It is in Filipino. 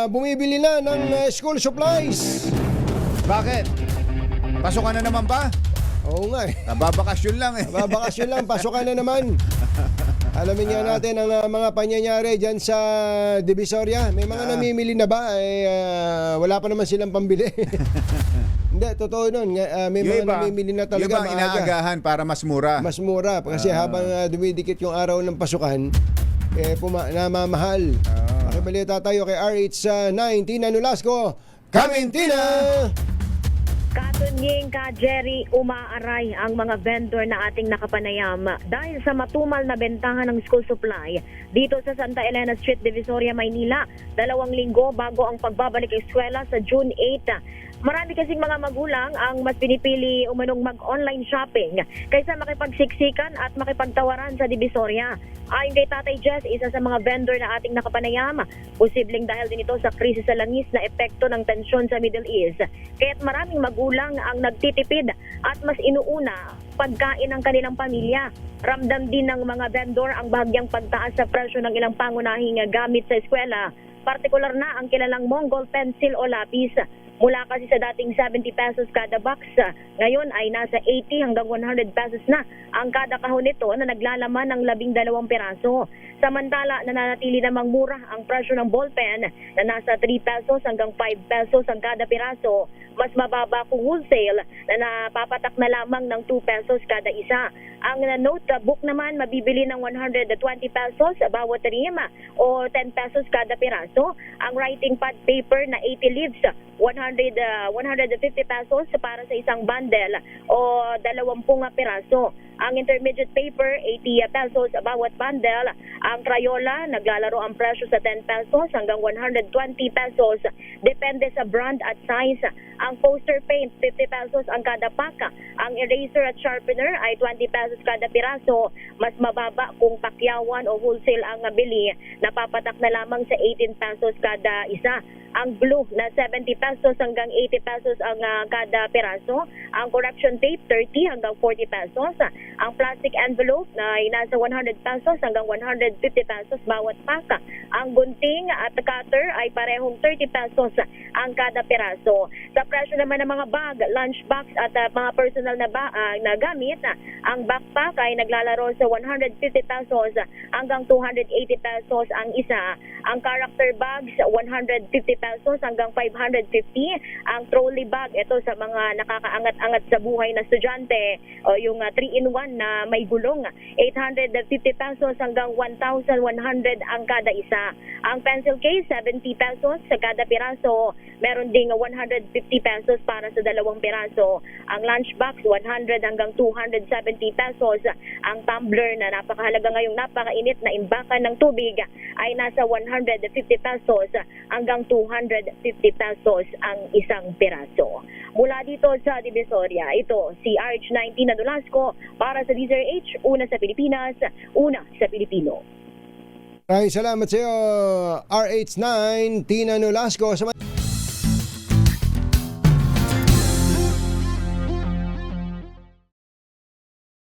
bumibili na ng school supplies. Bakit? Pasukan na naman ba? Oo nga eh. Nababakasyon lang eh. Babakasyon lang, pasukan na naman. Alamin nga natin ang mga panyayari dyan sa Divisoria. May mga namimili na ba? Wala pa naman silang pambili. Hindi, totoo nun. May mga namimili na talaga maaga. Yung inaagahan para mas mura. Mas mura. Kasi habang dumidikit yung araw ng pasukan, namamahal. Makibalita tayo kay RH9, Tina Nolasco. Kamintina! Katunying ka, Jerry, umaaray ang mga vendor na ating nakapanayam dahil sa matumal na bentahan ng school supply dito sa Santa Elena Street, Divisoria, Maynila. 2 linggo bago ang pagbabalik eskwela sa June 8. Marami kasing mga magulang ang mas pinipili umanong mag-online shopping kaysa makipagsiksikan at makipagtawaran sa Divisoria. Ayon kay Tatay Jess, isa sa mga vendor na ating nakapanayam, posibleng dahil din ito sa krisis sa langis na epekto ng tensyon sa Middle East. Kaya't maraming magulang ang nagtitipid at mas inuuna pagkain ng kanilang pamilya. Ramdam din ng mga vendor ang bahagyang pagtaas sa presyo ng ilang pangunahing gamit sa eskwela, partikular na ang kilalang Mongol pencil o lapis. Mula kasi sa dating 70 pesos kada box, ngayon ay nasa 80 hanggang 100 pesos na ang kada kahon nito na naglalaman ng 12 piraso. Samantala, nananatili namang mura ang presyo ng ballpen na nasa 3 pesos hanggang 5 pesos ang kada piraso. Mas mababa kung wholesale na napapatak na lamang ng 2 pesos kada isa. Ang notebook naman mabibili ng 120 pesos bawat rim o 10 pesos kada piraso. Ang writing pad paper na 80 leaves, 150 pesos para sa isang bundle o 20 piraso. Ang intermediate paper, 80 pesos bawat bundle. Ang Crayola, naglalaro ang presyo sa 10 pesos hanggang 120 pesos. Depende sa brand at size. Ang poster paint, 50 pesos ang kada pack. Ang eraser at sharpener ay 20 pesos kada piraso. Mas mababa kung pakyawan o wholesale ang bili. Napapatak na lamang sa 18 pesos kada isa. Ang glue na 70 pesos hanggang 80 pesos ang kada piraso. Ang correction tape, 30 hanggang 40 pesos. Ang plastic envelope na ay nasa 100 pesos hanggang 150 pesos bawat pack. Ang gunting at cutter ay parehong 30 pesos ang kada piraso. Sa presyo naman ng mga bag, lunchbox at mga personal na gamit, ang backpack ay naglalaro sa 150 pesos hanggang 280 pesos ang isa. Ang character bags, 150 pesos hanggang 550. Ang trolley bag, ito sa mga nakakaangat-angat sa buhay na estudyante, o yung 3-in-1 na may gulong, 850 pesos hanggang 1,100 ang kada isa. Ang pencil case, 70 pesos sa kada piraso. Meron ding 150 pesos para sa 2 piraso. Ang lunchbox, 100 hanggang 270 pesos. Ang tumbler na napakahalaga ngayong napakainit na imbakan ng tubig ay nasa 150 pesos hanggang 250 pesos ang isang piraso. Mula dito sa Divisoria, ito si RH19 na Nolasco para sa DZRH, una sa Pilipinas, una sa Pilipino. Maraming salamat sa iyo, RH9, Tina Nolasco.